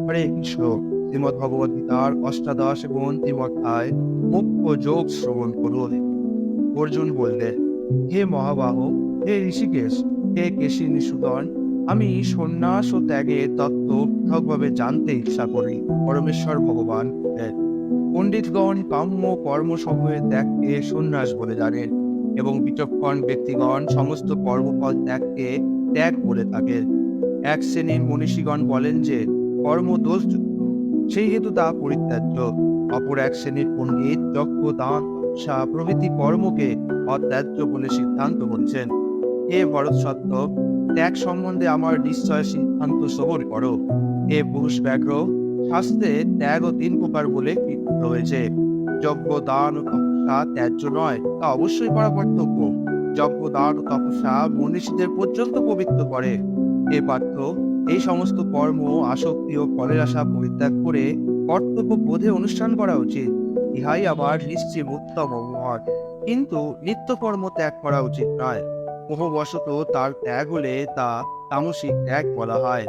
হরে কৃষ্ণ। শ্রীমদ্ ভগবদ্ গীতার অষ্টাদশ এবং অন্তিম অধ্যায় মুখ্য যোগ শ্রবণ করুন। অর্জুন বললেন, হে মহাবাহ, হে ঋষিকেশ, হে কেশী নিষূদন, আমি সন্ন্যাস ও ত্যাগের তত্ত্ব পৃথকভাবে জানতে ইচ্ছা করি। পরমেশ্বর ভগবান বললেন, পণ্ডিতগণ কাম্য কর্মসমূহের ত্যাগকে সন্ন্যাস বলে জানেন এবং বিচক্ষণ ব্যক্তিগণ সমস্ত কর্মফল ত্যাগকে ত্যাগ বলে থাকেন। এক শ্রেণীর মনীষীগণ বলেন যে কর্ম দোষযুক্ত, সেই হেতু তা পরিত্যাজ্য। অপর এক শ্রেণীর পণ্ডিত যজ্ঞ, দান, তপস্যা প্রভৃতি কর্মকে অত্যাজ্য বলে সিদ্ধান্ত করেছেন। হে ভরতসত্ত্ব, ত্যাগ সম্বন্ধে আমার নিশ্চয় সিদ্ধান্ত শ্রবণ করো। হে পুরুষ ব্যাঘ্র, শাস্ত্রে ত্যাগ ও 3 প্রকার বলে কৃত হয়েছে। যজ্ঞ, দান ও তপস্যা ত্যায্য নয়, তা অবশ্যই করা কর্তব্য। যজ্ঞ, দান ও তপস্যা মনীষীদের পর্যন্ত পবিত্র করে। হে পার্থ, এই সমস্ত কর্ম আসক্তি ও ফলের আশা পরিত্যাগ করে কর্তব্য বোধে অনুষ্ঠান করা উচিত। ইহাই আমার নিশ্চিত উত্তম মত। কিন্তু নিত্যকর্ম ত্যাগ করা উচিত নয়। মোহবশত তার ত্যাগ হলে তা তামসিক ত্যাগ বলা হয়।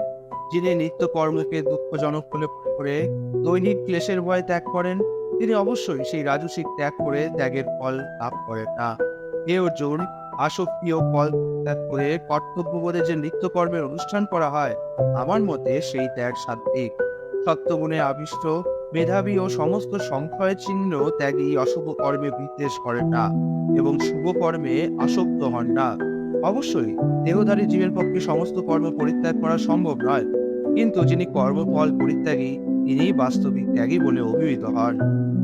যিনি নিত্যকর্মকে দুঃখজনক বলে মনে করে দৈনিক ক্লেশের ভয় ত্যাগ করেন, তিনি অবশ্যই সেই রাজসিক ত্যাগ করে ত্যাগের ফল লাভ করেন না। হে অর্জুন, আসক্তি ও ফল ত্যাগ করে কর্তব্যবোধে যে নিত্যকর্মের অনুষ্ঠান করা হয়, আমার মতে সেই ত্যাগ সাত্ত্বিক। সত্যগুণে আবিষ্ট, মেধাবী ও সমস্ত সংশয় চিহ্ন ত্যাগী অশুভ কর্মে বিদ্বেষ করেন না এবং শুভ কর্মে আসক্ত হন না। অবশ্যই দেহধারী জীবের পক্ষে সমস্ত কর্ম পরিত্যাগ করা সম্ভব নয়, কিন্তু যিনি কর্মফল পরিত্যাগী তিনি বাস্তবিক ত্যাগী বলে অভিহিত হন।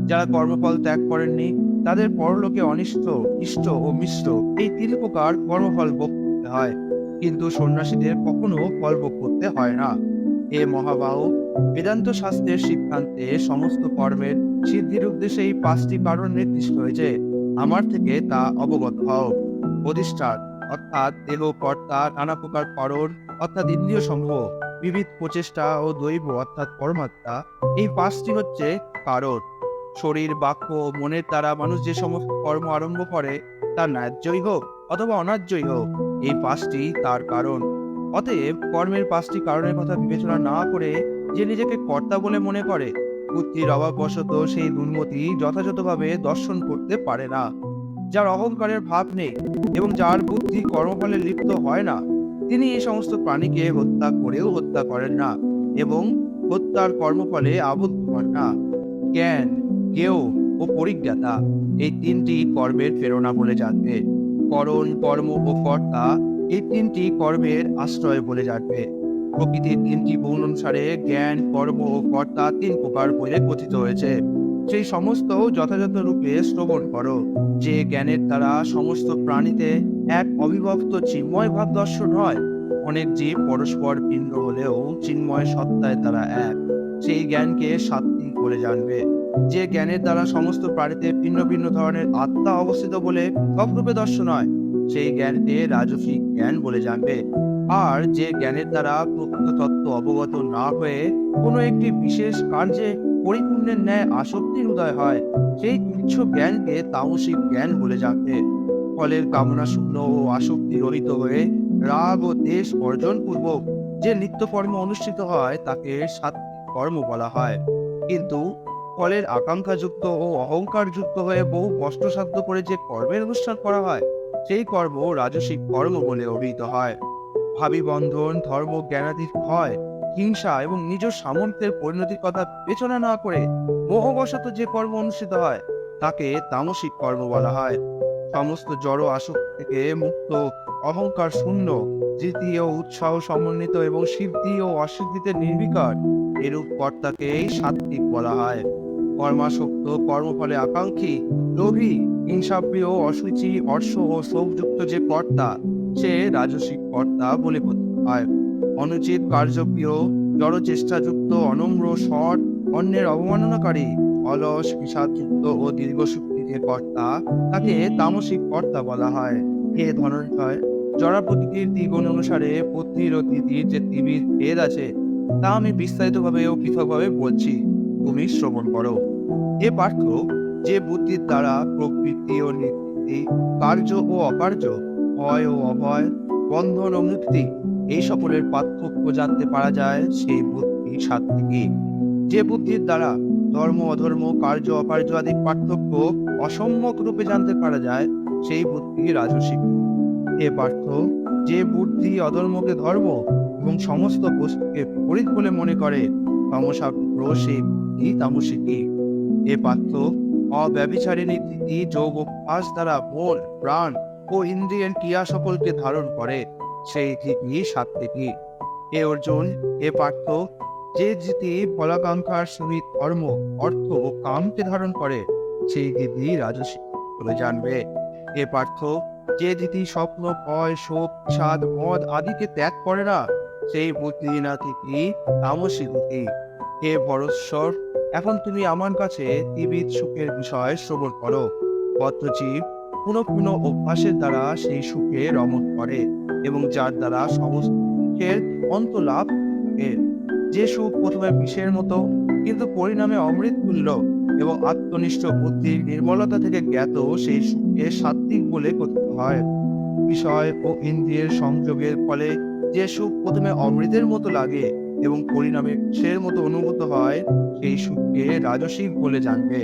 যারা কর্মফল ত্যাগ করেননি তাদের পরলোকে অনিষ্ট, ইষ্ট ও মিশ্র এই 3 প্রকার কর্মফল ভোগ করতে হয়, কিন্তু সন্ন্যাসীদের কখনো ফল ভোগ করতে হয় না। হে মহাবাহু, বেদান্ত শাস্ত্রের সিদ্ধান্তে সমস্ত কর্মের সিদ্ধির উদ্দেশ্যে এই 5টি কারণ নির্দিষ্ট হয়েছে। আমার থেকে তা অবগত হও। অধিষ্ঠান অর্থাৎ দেহ, কর্তা, নানা প্রকার করণ অর্থাৎ ইন্দ্রিয় সমূহ, বিবিধ প্রচেষ্টা ও দৈব অর্থাৎ পরমাত্মা, এই 5টি হচ্ছে কারণ। শরীর, বাক্য ও মনের দ্বারা মানুষ যে সমস্ত কর্ম আরম্ভ করে, তা ন্যায্যই হোক অথবা অন্যায্যই হোক, এই 5টি তার কারণ। অতএব কর্মের 5টি কারণের কথা বিবেচনা না করে যে নিজেকে কর্তা বলে মনে করে, বুদ্ধির অভাববশত সেই দুর্মতি যথাযথভাবে দর্শন করতে পারে না। যার অহংকারের ভাব নেই এবং যার বুদ্ধি কর্মফলে লিপ্ত হয় না, তিনি এই সমস্ত প্রাণীকে হত্যা করেও হত্যা করেন না এবং হত্যার কর্মফলে আবদ্ধ হন না। জ্ঞান, জ্ঞেয় ও পরিজ্ঞাতা এই 3টি কর্মের প্রেরণা বলে জানবে। করণ, কর্ম ও কর্তা এই 3টি কর্মের আশ্রয় বলে জানবে। প্রকৃতির 3টি গুণ অনুসারে জ্ঞান, কর্ম ও কর্তা 3 প্রকার বলে কথিত হয়েছে। সেই সমস্ত যথাযথ রূপে শ্রবণ করো। যে জ্ঞানের দ্বারা সমস্ত প্রাণীতে এক অবিভক্ত চিন্ময় ভাব দর্শন হয়, অনেক জীব পরস্পর ভিন্ন হলেও চিন্ময় সত্তায় তারা এক, সেই জ্ঞানকে সাত্ত্বিক বলে জানবে। যে জ্ঞানের দ্বারা সমস্ত প্রাণীতে ভিন্ন ভিন্ন ধরনের আত্মা অবস্থিত বলে সবরূপে দর্শন হয়, সেই জ্ঞানকে রাজসিক জ্ঞান বলে জানবে। আর যে জ্ঞানের দ্বারা প্রকৃত তত্ত্ব অবগত না হয়ে কোনো একটি বিশেষ কার্যে পরিপূর্ণের ন্যায় আসক্তির উদয় হয়, সেই তুচ্ছ জ্ঞানকে তামসিক জ্ঞান বলে জানবে। ফলের কামনা শূন্য ও আসক্তি রহিত হয়ে রাগ ও দেশ বর্জন পূর্বক যে নিত্যকর্ম অনুষ্ঠিত হয় তাকে সাত্ত্বিক কর্ম বলা হয়। কিন্তু ফলের আকাঙ্ক্ষাযুক্ত ও অহংকার যুক্ত হয়ে বহু কষ্টসাধ্য করে যে কর্মের অনুষ্ঠান করা হয়, সেই কর্ম রাজসিক কর্ম বলে অভিহিত হয়। ভাবী বন্ধন, ধর্ম জ্ঞানাদির ক্ষয়, হিংসা এবং নিজ সামর্থ্যের পরিণতির কথা বিবেচনা না করে মোহবশত যে কর্ম অনুষ্ঠিত হয়, তাকে তামসিক কর্ম বলা হয়। সমস্ত জড় আসক্তি থেকে মুক্ত, অহংকার শূন্য, ধৃতি ও উৎসাহ সমন্বিত এবং সিদ্ধি ও অসিদ্ধিতে নির্বিকার এরূপ কর্তাকেই সাত্ত্বিক বলা হয়। কর্মাসক্ত, কর্মফলে আকাঙ্ক্ষী, লোভী, হিংসাপ্রিয়, অসুচি, অর্শ ও শোকযুক্ত যে কর্তা, সে রাজসিক কর্তা বলে কথিত হয়। অনুচিত কার্যপ্রিয়, জড় চেষ্টাযুক্ত, অনম্র, সৎ, অন্যের অবমাননাকারী, অলস, বিষাদযুক্ত ও দীর্ঘসূত্রী যে কর্তা, তাকে তামসিক কর্তা বলা হয়। হে ধনঞ্জয়, জড়া প্রকৃতির দ্বিগুণ অনুসারে বুদ্ধির ও নীতির যে ত্রিবিধ ভেদ আছে, তা আমি বিস্তারিতভাবে ও পৃথকভাবে বলছি, তুমি শ্রবণ করো। এ পার্থ, যে বুদ্ধির দ্বারা প্রকৃতি ও নিবৃত্তি, কার্য ও অকার্য, ভয় ও অভয়, বন্ধন ও মুক্তি এই সকলের পার্থক্য জানতে পারা যায়, সেই বুদ্ধি বুদ্ধি সাত্ত্বিকী। যে বুদ্ধির দ্বারা ধর্ম অধর্ম কার্য অকার্য আদি পার্থক্য অসম্যক রূপে জানতে পারা যায়, সেই বুদ্ধি রাজসিক। এ পার্থ, যে বুদ্ধি অধর্মকে ধর্ম এবং সমস্ত বস্তুকে বিপরীত বলে মনে করে, তমসাগ্র সেই বুদ্ধি তামসিকী। এ পার্থ, অব্যভিচারিণী নীতি যোগ অভ্যাস দ্বারা মন প্রাণ ও ইন্দ্রিয়ের ক্রিয়া সকলকে ধারণ করে, সেই নীতি সাত্ত্বিকী। এ অর্জুন, এ পার্থ, যে নীতি ফলাকাঙ্ক্ষার সহিত ধর্ম অর্থ ও কামকে ধারণ করে, সেই নীতি রাজসিক বলে জানবে। এ পার্থ, যে নীতি স্বপ্ন ভয় শোক বিষাদ মদ আদিকে ত্যাগ করে না, সেই বুদ্ধি না থেকে তামসিক নীতি। হে ভরস্বর, এখন তুমি আমার কাছে ত্রিবিধ সুখের বিষয় শ্রবণ করো। বদ্ধজীব পুনঃ পুনঃ অভ্যাসের দ্বারা সেই সুখে রমণ করে এবং যার দ্বারা সমস্ত সুখের অন্ত লাভ করে। যে সুখ প্রথমে বিষের মতো কিন্তু পরিণামে অমৃত তুল্য এবং আত্মনিষ্ঠ বুদ্ধির নির্মলতা থেকে জ্ঞাত, সেই সুখকে সাত্ত্বিক বলে কথিত হয়। বিষয় ও ইন্দ্রিয়ের সংযোগের ফলে যে সুখ প্রথমে অমৃতের মতো লাগে এবং পরিণামে বিষের মতো অনুভূত হয়, সেই সুখকে রাজসিক বলে জানবে।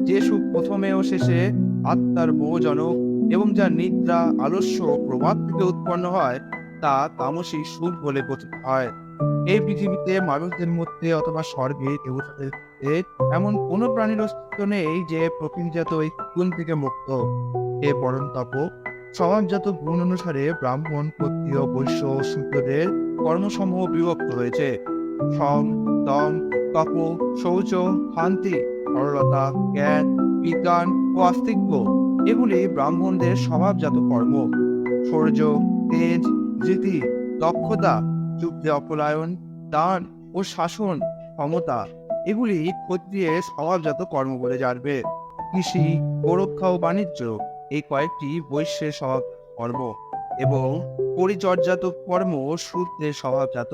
যে সুখ প্রথমে ও শেষে আত্মার মোহজনক এবং যা নিদ্রা আলস্য ও প্রমাদ থেকে উৎপন্ন হয়, তা তামসিক সুখ বলে কথিত হয়। এই পৃথিবীতে মানুষদের মধ্যে অথবা স্বর্গে দেবতাদের মধ্যে এমন কোনো প্রাণীর অস্তিত্ব নেই যে প্রকৃতিজাত এই গুণ থেকে মুক্ত। হে পরন্তপ, সমাজজাত গুণ অনুসারে ব্রাহ্মণ ক্ষত্রিয় বৈশ্য ও শূদ্রদের কর্মসমূহ বিভক্ত হয়েছে। সম দম তপ শৌচ শান্তি সরলতা জ্ঞান বিজ্ঞান ও আস্তিক্য, এগুলি ব্রাহ্মণদের স্বভাবজাত কর্ম। শৌর্য তেজ ধৃতি দক্ষতা যুদ্ধে অপলায়ন দান ও শাসন ক্ষমতা, এগুলি ক্ষত্রিয়ের স্বভাবজাত কর্ম বলে জানবে। কৃষি গোরক্ষা ও বাণিজ্য, এই কয়েকটি বৈশ্যের স্বভাব কর্ম এবং পরিচর্যাত কর্ম শূদ্রের স্বভাবজাত।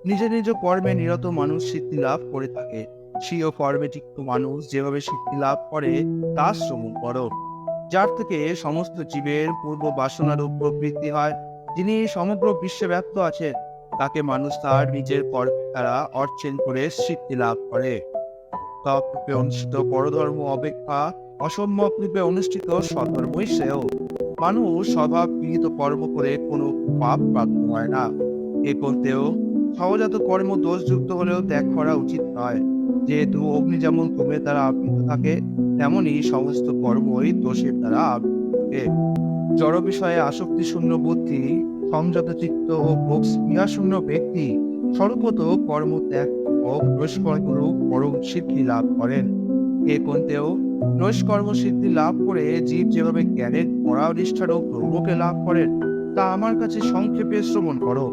নিজ নিজ কর্মে নিরত মানুষ সিদ্ধি লাভ করে থাকে। স্বীয় কর্মে যুক্ত মানুষ যেভাবে সিদ্ধি লাভ করে তা শ্রবণ করো। যার থেকে সমস্ত জীবের পূর্ব বাসনারূপ প্রবৃত্তি হয়, যিনি সমগ্র বিশ্বে ব্যপ্ত আছেন, তাকে মানুষ তার নিজের কর্ম দ্বারা অর্চন করে সিদ্ধি লাভ করে। তপরূপে অনুষ্ঠিত পরধর্ম অপেক্ষা অসম্যক রূপে অনুষ্ঠিত স্বধর্মই শ্রেয়। মানুষ স্বভাব বিহিত কর্ম করে কোনো পাপ প্রাপ্ত হয় না। এ করতেও সহজাত কর্ম দোষযুক্ত হলেও ত্যাগ করা উচিত নয়। যেহেতু অগ্নি যেমন ধূমের দ্বারা আবৃত থাকে, তেমনি সমস্ত কর্মই দোষের দ্বারা আবৃত থাকে। জড় বিষয়ে আসক্তি শূন্য বুদ্ধি সংযত চিত্ত ও ভোগ স্পৃহাশূন্য ব্যক্তি স্বরূপত কর্ম ত্যাগ ও নৈষ্কর্মরূপ পরম সিদ্ধি লাভ করেন। এ কন্তেও নৈষ্কর্ম সিদ্ধি লাভ করে জীব যেভাবে জ্ঞানের পরানিষ্ঠারূপ ব্রহ্মকে লাভ করেন, তা আমার কাছে সংক্ষেপে শ্রবণ করো।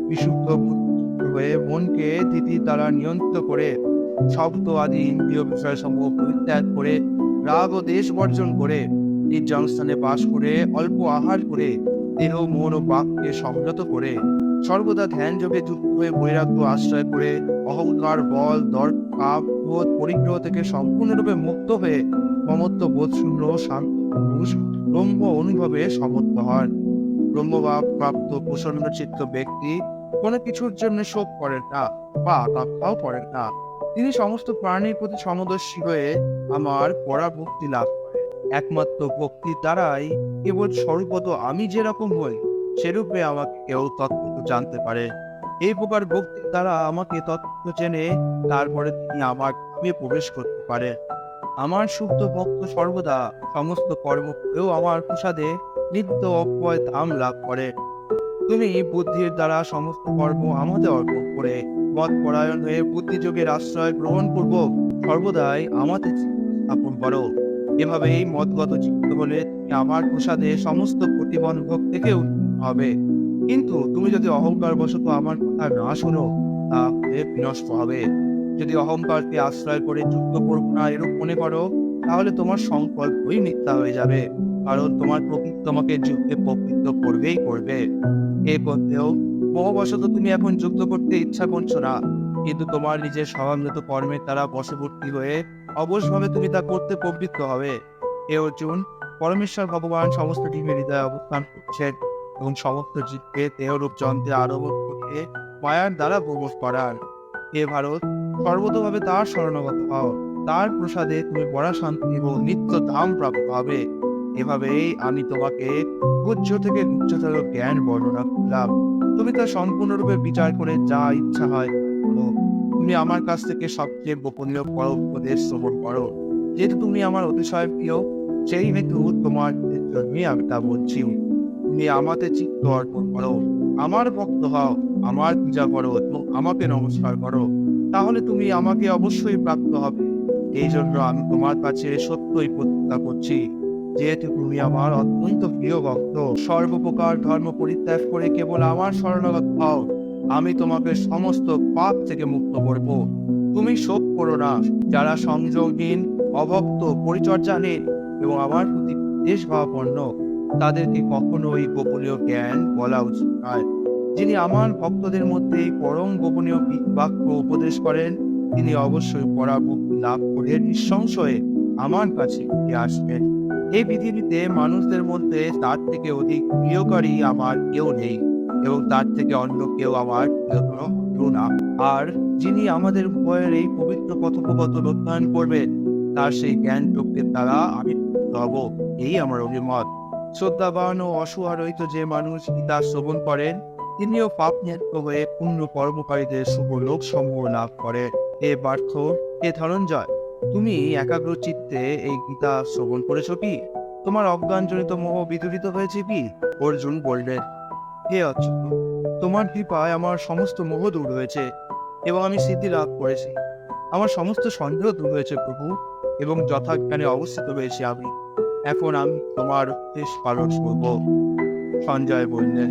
বিশুদ্ধ বুদ্ধি হয়ে মনকে স্থিতির দ্বারা নিয়ন্ত্রিত করে শব্দ আদি ইন্দ্রিয় বিষয় সমূহ পরিত্যাগ করে রাগ ও দেশ বর্জন করে নির্জন স্থানে বাস করে অল্প আহার করে দেহ মন ও বাক্যকে সংযত করে সর্বদা ধ্যান যোগে যুক্ত হয়ে বৈরাগ্য আশ্রয় করে অহংকার বল দর্প কাম ক্রোধ পরিগ্রহ থেকে সম্পূর্ণরূপে মুক্ত হয়ে মমত্ব বোধ শূন্য শান্ত পুরুষ ব্রহ্ম অনুভবে সমর্থ হন। ব্রহ্মভাব প্রাপ্ত প্রসন্ন চিত্ত ব্যক্তি কোনো কিছুর জন্য শোক করেন না বা আকাঙ্ক্ষাও করেন না। তিনি সমস্ত প্রাণীর প্রতি সমদর্শী হয়ে আমার পরাভক্তি লাভ করেন। একমাত্র ভক্তির দ্বারাই কেবল স্বরূপত আমি যেরকম হই, সেরূপে আমাকে কেউ তত্ত্ব জানতে পারে। এই প্রকার ভক্তির দ্বারা আমাকে তত্ত্ব জেনে তারপরে তিনি আমার ধামে প্রবেশ করতে পারে। আমার শুদ্ধ ভক্ত সর্বদা সমস্ত কর্ম করেও আমার প্রসাদে নিত্য অব্যয় ধাম লাভ করে। তুমি বুদ্ধির দ্বারা সমস্ত কর্ম আমাদের অর্পণ করে মতপরায়ণ হয়ে বুদ্ধিযোগের আশ্রয় গ্রহণ পূর্বক সর্বদাই আমাদের স্থাপন করো। এভাবেই মতগত চিত্ত হলে তুমি আমার প্রসাদে সমস্ত প্রতিবন্ধক থেকে উন্নীত হবে। কিন্তু তুমি যদি অহংকার বশত আমার কথা না শোনো, তাহলে বিনষ্ট হবে। যদি অহংকারকে আশ্রয় করে যুক্ত করবো না এরূপ মনে করো, তাহলে তোমার সংকল্পই মিথ্যা হয়ে যাবে, কারণ তোমার প্রকৃতি তোমাকে যুদ্ধে প্রবৃত্ত করবেই করবে। এ করতেও মোহবশত তুমি এখন যুদ্ধ করতে ইচ্ছা করছো না, কিন্তু তোমার নিজের স্বভাবগত কর্মের দ্বারা বশবর্তী হয়ে অবশ্যভাবে তুমি তা করতে প্রবৃত্ত হবে। হে অর্জুন, পরমেশ্বর ভগবান সমস্ত জীবের হৃদয়ে অবস্থান করছেন এবং সমস্ত জীবকে দেহরূপ যন্ত্রে আরোহণ করে মায়ার দ্বারা প্রবেশ করান। হে ভারত, সর্বতভাবে তার শরণাগত হও। তার প্রসাদে তুমি বড় শান্তি এবং নিত্য ধাম প্রাপ্ত হবে। এভাবেই আমি তোমাকে গুহ্য থেকে গুহ্যতর জ্ঞান বর্ণনা করলাম। তুমি তা সম্পূর্ণরূপে বিচার করে যা ইচ্ছা হয় করো। তুমি আমার কাছ থেকে সবচেয়ে গোপনীয় পরম উপদেশ শ্রবণ করো। যেহেতু তুমি আমার অতিশয় প্রিয়, সেই হেতু তোমার জন্যই আমি তা বলছি। তুমি আমাতে চিত্ত অর্পণ করো, আমার ভক্ত হও, আমার পূজা করো এবং আমাকে নমস্কার করো। তাহলে তুমি আমাকে অবশ্যই প্রাপ্ত হবে। এই জন্য আমি তোমার কাছে সত্যই প্রতিজ্ঞা করছি, যেহেতু তুমি আমার অত্যন্ত প্রিয় ভক্ত, সর্বপ্রকার ধর্ম পরিত্যাগ করে কেবল আমার শরণাগত হও, আমি তোমাকে সমস্ত পাপ থেকে মুক্ত করব। তুমি শোক করো না। যারা সংযমহীন, অভক্ত, পরিচর্যাহীন এবং আমার প্রতি দেশভাবাপন্ন, তাদেরকে কখনোই গোপনীয় জ্ঞান বলা উচিত নয়। যিনি আমার ভক্তদের মধ্যে এই পরম গোপনীয় বাক্য উপদেশ করেন, তিনি অবশ্যই পরাভক্তি লাভ করে নিঃসংশয়ে আমার কাছে ফিরে আসবেন। এই পৃথিবীতে মানুষদের মধ্যে তার থেকে অধিক প্রিয়কারী আমার কেউ নেই এবং তার থেকে অন্য কেউ আমার প্রিয়তর হবেও না। আর যিনি আমাদের উভয়ের এই পবিত্র কথোপকথন অধ্যয়ন করবেন, তার সেই জ্ঞান চক্রের দ্বারা আমি তৃপ্ত হব, এই আমার অভিমত। শ্রদ্ধাবান ও অসহারহিত যে মানুষ গীতা শ্রবণ করেন, তিনিও পাপ মুক্ত হয়ে পূর্ণ কর্মকারীদের শুভ লোক সমূহ লাভ করে। হে পার্থ, হে ধনঞ্জয়, তুমি একাগ্র চিত্তে এই গীতা শ্রবণ করেছ কি? তোমার অজ্ঞানজনিত মোহ বিদূরিত হয়েছে কি? অর্জুন বললেন, হে অচ্যুত, তোমার কৃপায় আমার সমস্ত মোহ দূর হয়েছে এবং আমি সিদ্ধি লাভ করেছি। আমার সমস্ত সন্দেহ দূর হয়েছে প্রভু, এবং যথাজ্ঞানে অবস্থিত হয়েছি আমি। এখন আমি তোমার উপদেশ পালন করব। সঞ্জয় বললেন,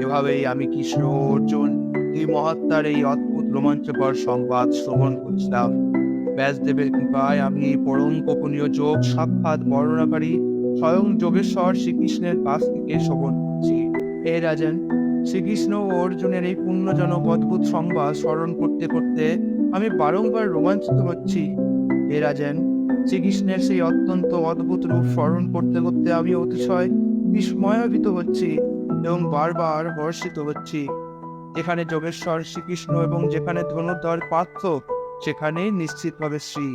এভাবেই আমি কৃষ্ণ ও অর্জুন দুই মহাত্মার এই অদ্ভুত রোমাঞ্চকর সংবাদ শ্রবণ করছিলাম। ব্যাসদেবের কৃপায় আমি এই পরম গোপনীয় যোগ সাক্ষাৎ বর্ণনাকারী স্বয়ং যোগেশ্বর শ্রীকৃষ্ণের কাছ থেকে শ্রবণ করছি। হে রাজন, শ্রীকৃষ্ণ ও অর্জুনের এই পুণ্যজনক অদ্ভুত সংবাদ স্মরণ করতে করতে আমি বারংবার রোমাঞ্চিত হচ্ছি। হে রাজন, শ্রীকৃষ্ণের সেই অত্যন্ত অদ্ভুত রূপ স্মরণ করতে করতে আমি অতিশয় বিস্ময়ান্বিত হচ্ছি এবং বারবার হর্ষিত হচ্ছি। যেখানে যোগেশ্বর শ্রীকৃষ্ণ এবং যেখানে ধনুর্ধর পার্থ, সেখানে নিশ্চিতভাবে শ্রী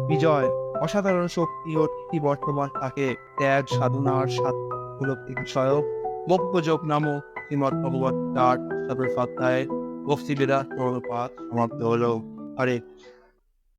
বিজয়, অসাধারণ শক্তি ও নীতি বর্তমান থাকে। ত্যাগ সাধনার উপলব্ধি বিষয়ক মোক্ষযোগ নামক শ্রীমদ্ ভগবত গীতার 7 অধ্যায়ে ভক্তিবেদান্ত পাঠ সমাপ্ত হলো। হরে